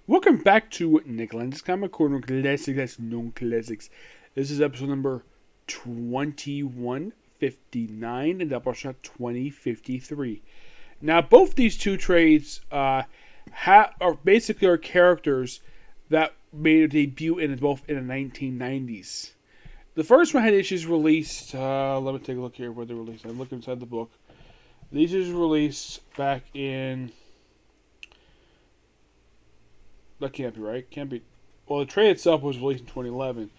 Welcome back to Nick Lenz's Comic Corner Classics that's known classics. This is episode number 2159 and Doubleshot 2053. Now, both these two trades are basically our characters that made a debut in both in the 1990s. The first one had issues released. Let me take a look here where they released. I'm looking inside the book. These issues released back in. That can't be right. Can't be. Well, the trade itself was released in 2011.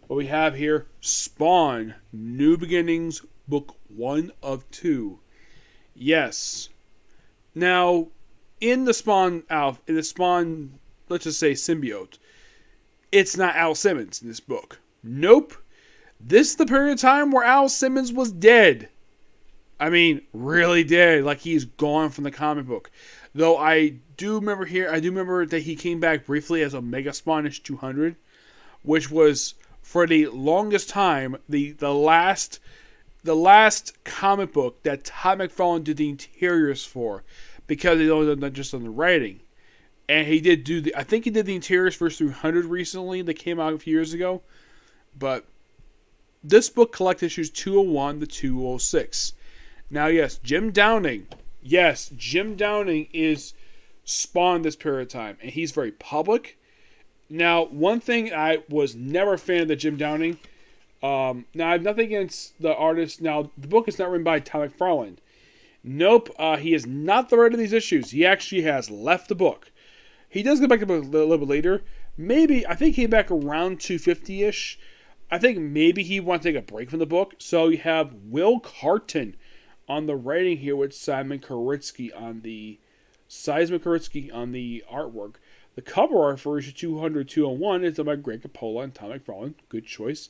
What we have here, Spawn, New Beginnings, Book 1 of 2. Yes. Now, in the Spawn, let's just say symbiote, it's not Al Simmons in this book. Nope. This is the period of time where Al Simmons was dead. I mean, really dead. Like, he's gone from the comic book. Though I do remember that he came back briefly as Omega Spawnish 200, which was, for the longest time, the last comic book that Todd McFarlane did the interiors for, because he only done just on the writing. And he did I think he did the interiors for 300 recently, that came out a few years ago. But this book collects issues 201 to 206. Now, yes, Jim Downing is Spawn this period of time, and he's very public. Now, one thing, I was never a fan of the Jim Downing. Now, I have nothing against the artist. Now, the book is not written by Todd McFarlane. Nope, he is not the writer of these issues. He actually has left the book. He does get back to the book a little bit later. Maybe, I think he came back around 250-ish. I think maybe he wanted to take a break from the book. So you have Will Carton on the writing here with Simon Koritsky on the artwork. The cover art for issue 200-201 is done by Greg Capullo and Tom McFarlane. Good choice.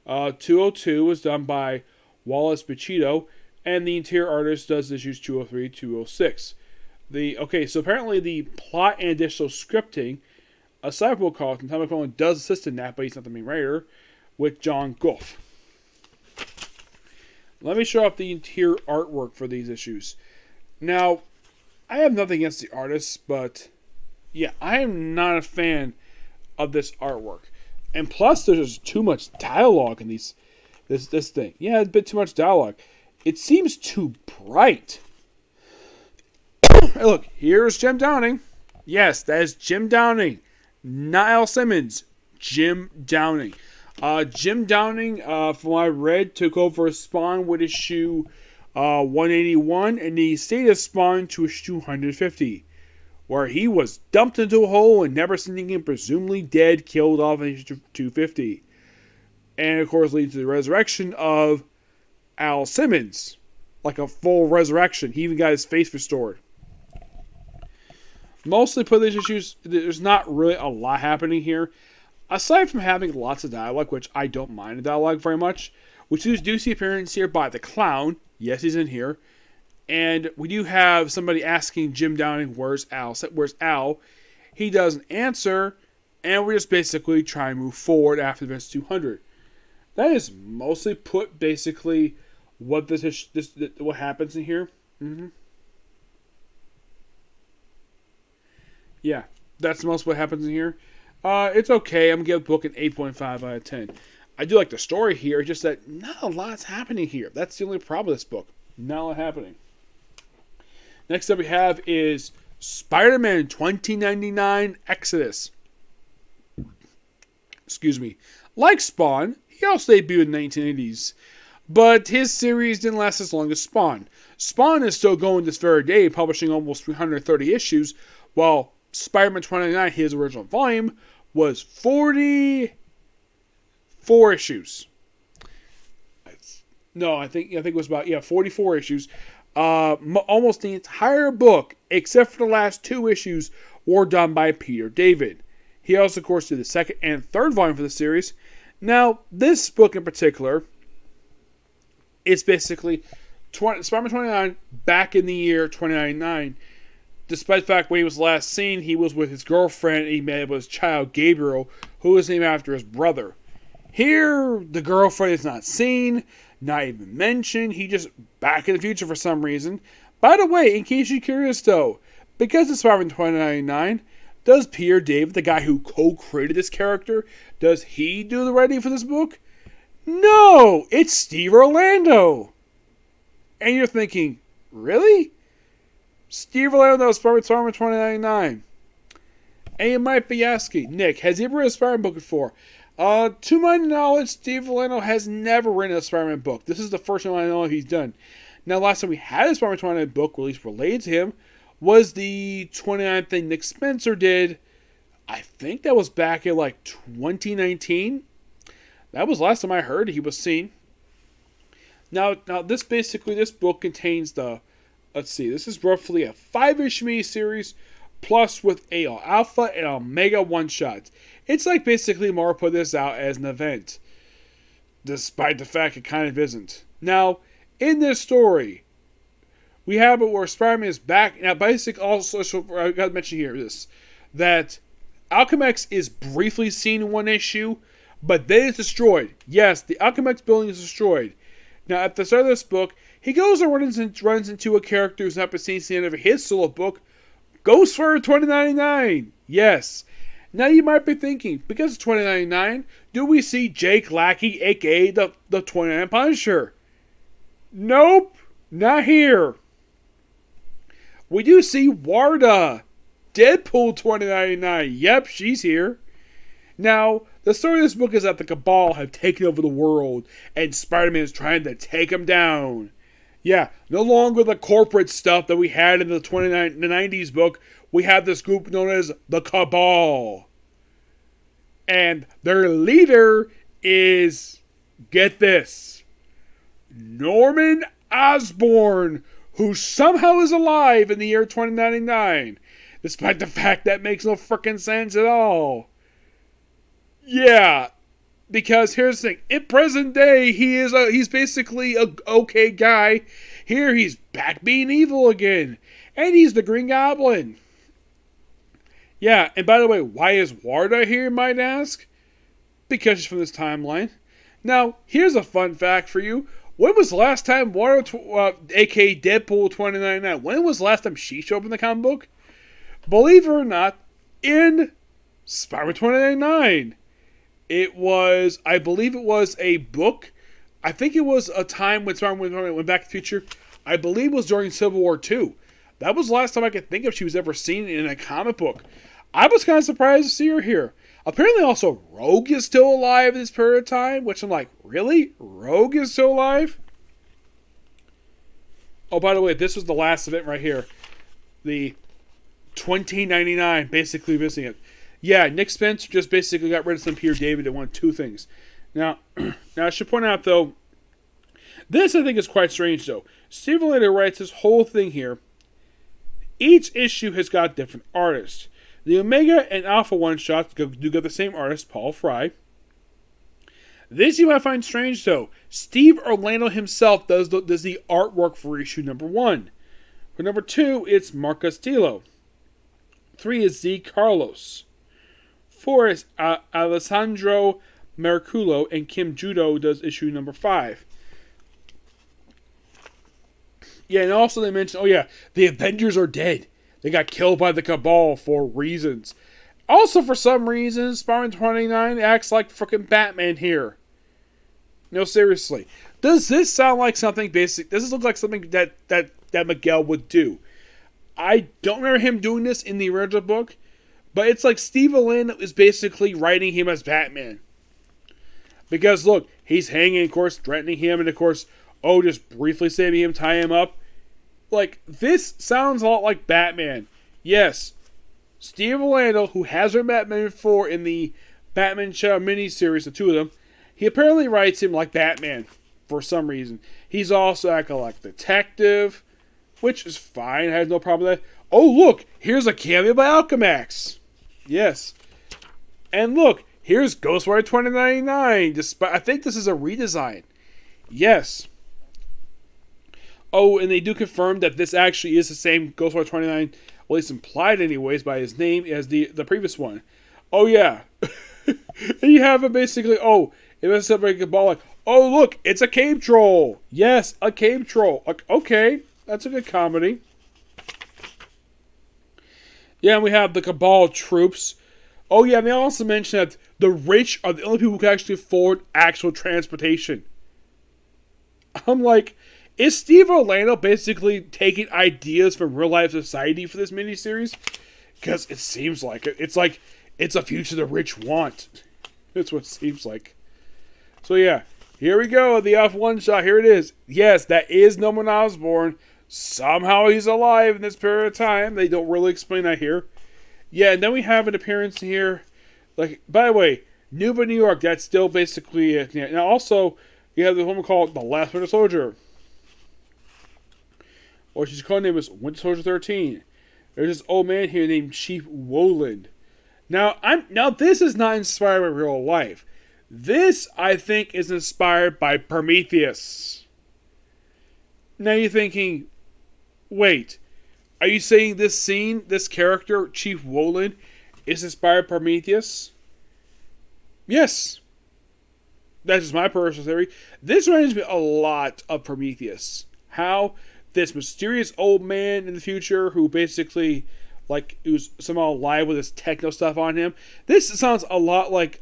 202 was done by Wallace Bachito, and the interior artist does issues 203-206. So apparently the plot and additional scripting, aside from Will Carton, Tom McFarlane does assist in that, but he's not the main writer, with John Goff. Let me show off the interior artwork for these issues. Now, I have nothing against the artists, but yeah, I am not a fan of this artwork. And plus, there's just too much dialogue in this thing. Yeah, a bit too much dialogue. It seems too bright. Hey, look, here's Jim Downing. Yes, that is Jim Downing, not Al Simmons. Jim Downing. Jim Downing, from what I read, took over Spawn with issue 181, and he stayed as Spawn to issue 250, where he was dumped into a hole and never seen again, presumably dead, killed off in issue 250. And, of course, leads to the resurrection of Al Simmons. Like a full resurrection. He even got his face restored. Mostly for these issues, there's not really a lot happening here. Aside from having lots of dialogue, which I don't mind the dialogue very much, we do see appearance here by the clown. Yes, he's in here. And we do have somebody asking Jim Downing, where's Al? Where's Al? He doesn't answer, and we just basically try and move forward after events 200. That is mostly put basically what what happens in here. Mm-hmm. Yeah, that's most what happens in here. It's okay. I'm going to give the book an 8.5 out of 10. I do like the story here, just that not a lot's happening here. That's the only problem with this book. Not a lot happening. Next up we have is Spider-Man 2099 Exodus. Excuse me. Like Spawn, he also debuted in the 1980s. But his series didn't last as long as Spawn. Spawn is still going this very day, publishing almost 330 issues, while Spider-Man 2099, his original volume, was 44 issues. No, I think it was about 44 issues. Almost the entire book, except for the last 2 issues, were done by Peter David. He also, of course, did the second and third volume for the series. Now, this book in particular is basically Spider-Man 29 back in the year 2099. Despite the fact when he was last seen, he was with his girlfriend and he met with his child, Gabriel, who was named after his brother. Here, the girlfriend is not seen, not even mentioned. He just back in the future for some reason. By the way, in case you're curious though, because it's Spider-Man 2099, Does Peter David, the guy who co-created this character, does he do the writing for this book? No! It's Steve Orlando! And you're thinking, really? Steve Orlando, Spider-Man 2099. And you might be asking, Nick, has he ever written a Spider-Man book before? To my knowledge, Steve Orlando has never written a Spider-Man book. This is the first one I know he's done. Now, last time we had a Spider-Man 29 book released related to him was the 29 thing Nick Spencer did. I think that was back in like 2019. That was last time I heard he was seen. Now this book contains the, let's see, this is roughly a 5-issue miniseries plus with a alpha and omega one-shots. It's like basically Marvel put this out as an event, despite the fact it kind of isn't. Now, in this story, we have it where Spider-Man is back. Now, basically, also, I got to mention here this, that Alchemax is briefly seen in one issue, but then it's destroyed. Yes, the Alchemax building is destroyed. Now, at the start of this book, he goes and runs into a character who's not been seen since the end of his solo book, Ghost for 2099. Yes. Now you might be thinking, because it's 2099, do we see Jake Lackey, aka the 29 Punisher? Nope, not here. We do see Warda, Deadpool 2099. Yep, she's here. Now, the story of this book is that the Cabal have taken over the world, and Spider-Man is trying to take them down. Yeah, no longer the corporate stuff that we had in the 90s book. We have this group known as the Cabal. And their leader is, get this, Norman Osborn, who somehow is alive in the year 2099, despite the fact that makes no frickin' sense at all. Yeah, because here's the thing, in present day, he's basically a okay guy. Here he's back being evil again, and he's the Green Goblin. Yeah, and by the way, why is Warda here, you might ask? Because she's from this timeline. Now, here's a fun fact for you. When was the last time Warda, aka Deadpool 2099, when was the last time she showed up in the comic book? Believe it or not, in Spider-Man 2099. It was, I believe it was a book. I think it was a time when Spider-Man went Back to the Future. I believe it was during Civil War II. That was the last time I could think of she was ever seen in a comic book. I was kind of surprised to see her here. Apparently also Rogue is still alive in this period of time, which I'm like, really? Rogue is still alive? Oh, by the way, this was the last event right here. The 2099, basically missing it. Yeah, Nick Spencer just basically got rid of some Peter David and wanted two things. Now I should point out, though, this I think is quite strange, though. Steve Orlando writes this whole thing here. Each issue has got different artists. The Omega and Alpha one-shots do get the same artist, Paul Fry. This you might find strange, though. Steve Orlando himself does the artwork for issue number 1. For number 2, it's Mark Castillo. 3 is Z. Carlos. 4 is Alessandro Merculo, and Kim Judo does issue number 5. Yeah, and also they mentioned, the Avengers are dead. They got killed by the Cabal for reasons. Also, for some reason, Spider-Man 29 acts like frickin' Batman here. No, seriously. Does this sound like something basic? Does this look like something that Miguel would do? I don't remember him doing this in the original book, but it's like Steve Orlando is basically writing him as Batman. Because, look, he's hanging, of course, threatening him, and of course, just briefly saving him, tie him up. Like, this sounds a lot like Batman. Yes, Steve Orlando, who has written Batman before in the Batman Shadow miniseries, the two of them, he apparently writes him like Batman for some reason. He's also acting like detective, which is fine. I have no problem with that. Oh, look, here's a cameo by Alchemax. Yes. And look, here's Ghostwire 2099. I think this is a redesign. Yes. Oh, and they do confirm that this actually is the same Ghostwire 29, at least implied anyways, by his name as the previous one. Oh, yeah. And you have it basically, it was something like, look, it's a cave troll. Yes, a cave troll. Okay, that's a good comedy. Yeah, and we have the Cabal troops. Oh yeah, and they also mention that the rich are the only people who can actually afford actual transportation. I'm like, is Steve Orlando basically taking ideas from real life society for this miniseries? Because it seems like it. It's like it's a future the rich want. That's what it seems like. So yeah, here we go. The F1 shot. Here it is. Yes, that is Norman Osborn. Somehow he's alive in this period of time. They don't really explain that here. Yeah, and then we have an appearance here. Like, by the way, New York. That's still basically it. Yeah. Now also, you have the woman called the Last Winter Soldier, or she's called name is Winter Soldier 13. There's this old man here named Chief Woland. Now this is not inspired by real life. This, I think, is inspired by Prometheus. Now you're thinking, wait, are you saying this scene, this character, Chief Woland, is inspired by Prometheus? Yes. That's just my personal theory. This reminds me a lot of Prometheus. How this mysterious old man in the future who basically, like, he was somehow alive with this techno stuff on him. This sounds a lot like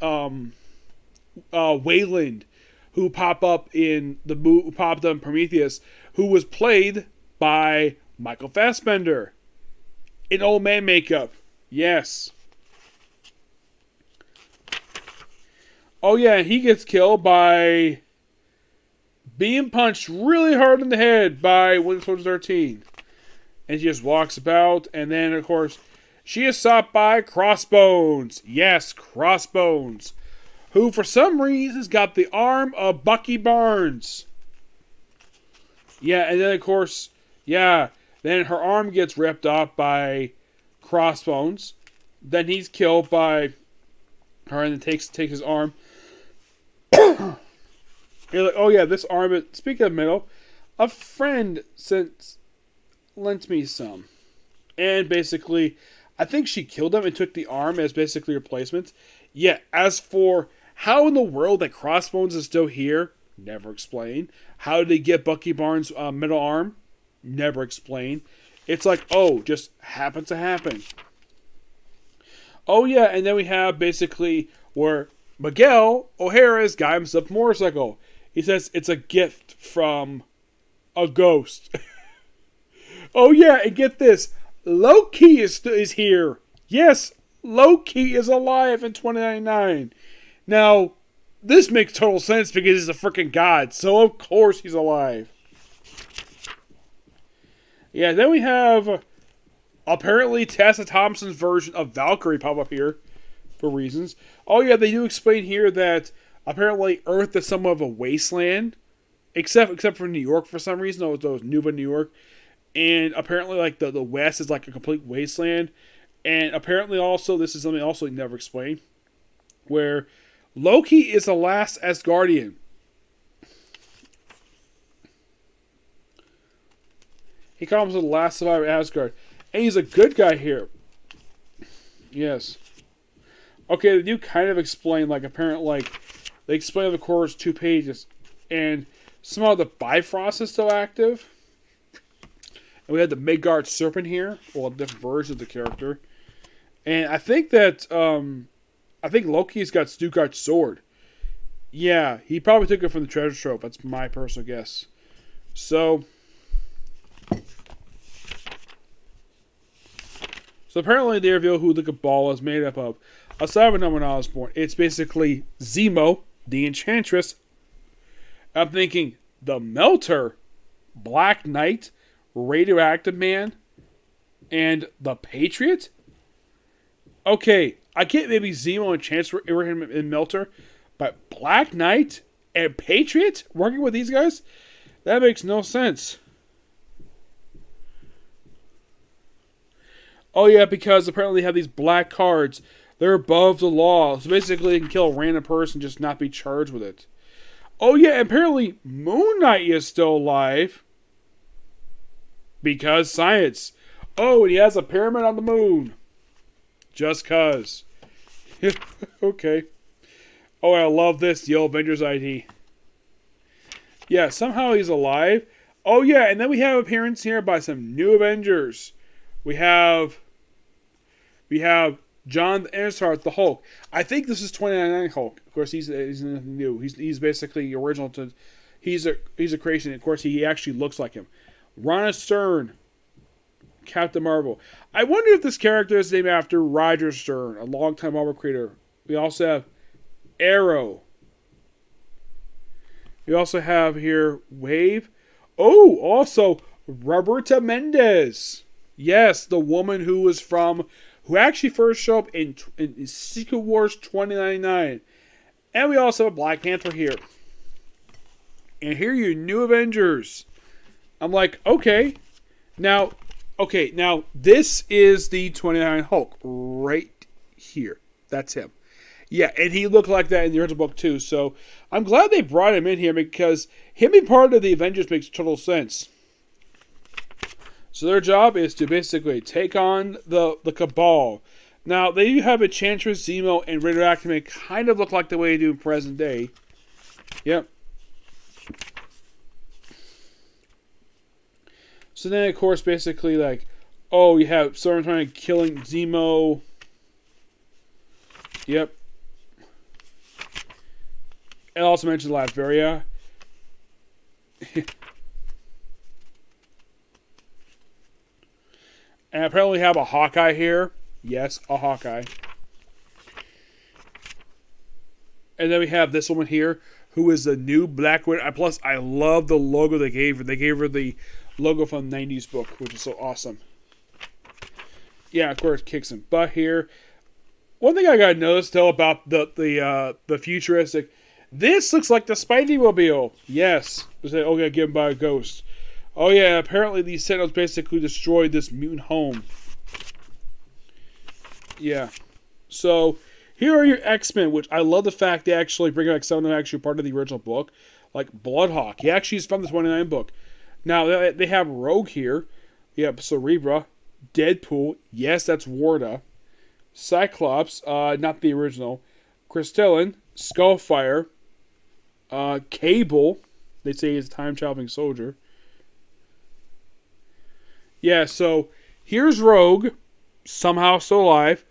Wayland, who popped up in Prometheus, who was played by Michael Fassbender in old man makeup. Yes. Oh yeah, he gets killed by being punched really hard in the head by Winter Soldier 13. And she just walks about, and then, of course, she is sought by Crossbones. Yes, Crossbones. Who, for some reason, has got the arm of Bucky Barnes. Yeah, and then, of course, yeah, then her arm gets ripped off by Crossbones. Then he's killed by her, and then takes his arm. You're like, oh yeah, this arm. Speaking of metal, a friend lent me some, and basically, I think she killed him and took the arm as basically replacement. Yeah. As for how in the world that Crossbones is still here, never explained. How did he get Bucky Barnes' metal arm? Never explained. It's like, oh, just happened to happen. Oh yeah, and then we have basically where Miguel O'Hara's got himself a motorcycle. He says it's a gift from a ghost. Oh yeah, and get this. Loki is here. Yes, Loki is alive in 2099. Now, this makes total sense because he's a freaking god, so of course he's alive. Yeah, then we have apparently Tessa Thompson's version of Valkyrie pop up here for reasons. Oh yeah, they do explain here that apparently Earth is somewhat of a wasteland, except for New York for some reason. Those New York, and apparently like the West is like a complete wasteland, and apparently also this is something also never explained, where Loki is the last Asgardian. He comes the last survivor of Asgard, and he's a good guy here. Yes. Okay, they do kind of explain, like, apparently, like, they explain the course 2 pages, and somehow the Bifrost is still active. And we had the Midgard Serpent here, well, a different version of the character. And I think that, Loki's got Stuttgart's sword. Yeah, he probably took it from the treasure trove. That's my personal guess. So apparently they reveal who the Cabal is made up of. Aside from Norman Osborn, it's basically Zemo, the Enchantress. I'm thinking the Melter, Black Knight, Radioactive Man, and the Patriot? Okay, I get maybe Zemo and Chance Abraham and Melter, but Black Knight and Patriot working with these guys? That makes no sense. Oh yeah, because apparently they have these black cards. They're above the law. So basically they can kill a random person and just not be charged with it. Oh yeah, apparently Moon Knight is still alive. Because science. Oh, and he has a pyramid on the moon. Just cuz. Okay. Oh, I love this. The old Avengers ID. Yeah, somehow he's alive. Oh yeah, and then we have appearance here by some new Avengers. We have We have John Earnhardt, the Hulk. I think this is 2099 Hulk. Of course, he's nothing new. He's basically original to. He's a creation. Of course, he actually looks like him. Ronna Stern, Captain Marvel. I wonder if this character is named after Roger Stern, a longtime Marvel creator. We also have Arrow. We also have here Wave. Oh, also Roberta Mendez. Yes, the woman who actually first showed up in Secret Wars 2099. And we also have Black Panther here. And here are your new Avengers. I'm like, okay. Now, this is the 29 Hulk right here. That's him. Yeah, and he looked like that in the original book too. So I'm glad they brought him in here because him being part of the Avengers makes total sense. So their job is to basically take on the Cabal. Now, they do have Enchantress, Zemo, and Radioactive. They kind of look like the way they do in present day. Yep. So then, of course, basically, you have someone trying to killing Zemo. Yep. And also mentioned Latveria. And apparently have a Hawkeye here. Yes, a Hawkeye. And then we have this woman here, who is the new Black Widow. Plus, I love the logo they gave her. They gave her the logo from the 90s book, which is so awesome. Yeah, of course, kicks some butt here. One thing I got to notice, though, about the futuristic... This looks like the Spidey-mobile. Yes. Okay, given by a ghost. Oh, yeah, apparently these Sentinels basically destroyed this mutant home. Yeah. So, here are your X-Men, which I love the fact they actually bring back some of them actually part of the original book. Like Bloodhawk. He actually is from the 29 book. Now, they have Rogue here. Yep, Cerebra. Deadpool. Yes, that's Warda. Cyclops. Not the original. Crystallin. Skullfire. Cable. They say he's a time-traveling soldier. Yeah, so here's Rogue. Somehow still alive.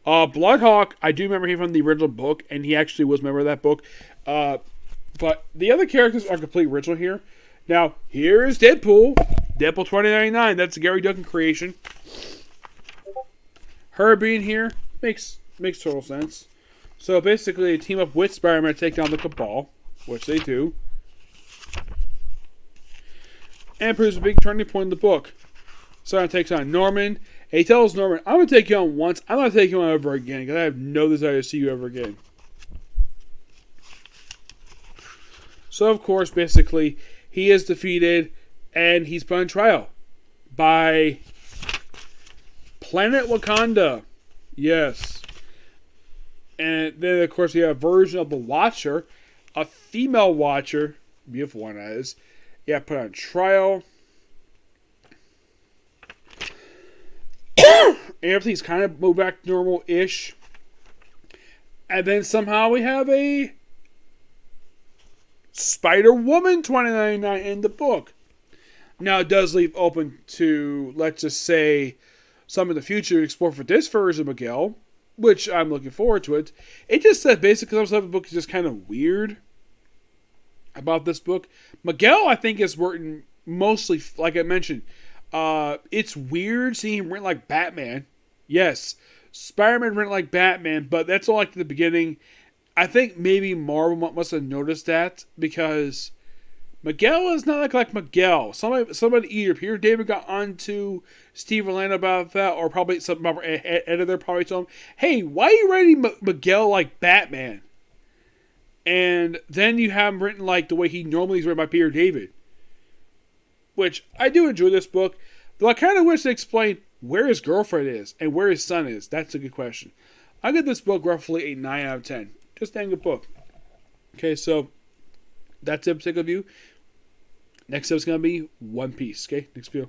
Bloodhawk, I do remember him from the original book, and he actually was a member of that book. But the other characters are completely original here. Now, here is Deadpool. Deadpool 2099. That's a Gary Duncan creation. Her being here makes total sense. So basically, they team up with Spider-Man to take down the Cabal, which they do. And proves a big turning point in the book. Spider-Man takes on Norman. And he tells Norman, I'm going to take you on once. I'm not taking you on ever again, because I have no desire to see you ever again. So, of course, basically, he is defeated, and he's put on trial by Planet Wakanda. Yes. And then, of course, we have a version of the Watcher, a female Watcher, beautiful one that is, put on trial. Everything's kind of moved back to normal-ish. And then somehow we have a Spider-Woman 2099 in the book. Now, it does leave open to, let's just say, some of the future to explore for this version of Miguel, which I'm looking forward to it. It just said basically some stuff in the book is just kind of weird about this book. Miguel, I think, is written mostly, like I mentioned, it's weird seeing him written like Batman. Yes, Spider-Man written like Batman, but that's all like at the beginning. I think maybe Marvel must have noticed that because Miguel is not like Miguel. Somebody either Peter David got onto Steve Orlando about that, or probably some editor probably told him, "Hey, why are you writing Miguel like Batman?" And then you have him written like the way he normally is written by Peter David. Which, I do enjoy this book, though I kind of wish they explained where his girlfriend is and where his son is. That's a good question. I give this book roughly a 9 out of 10. Just a dang good book. Okay, so that's it, particular view. Next up is going to be One Piece. Okay, next view.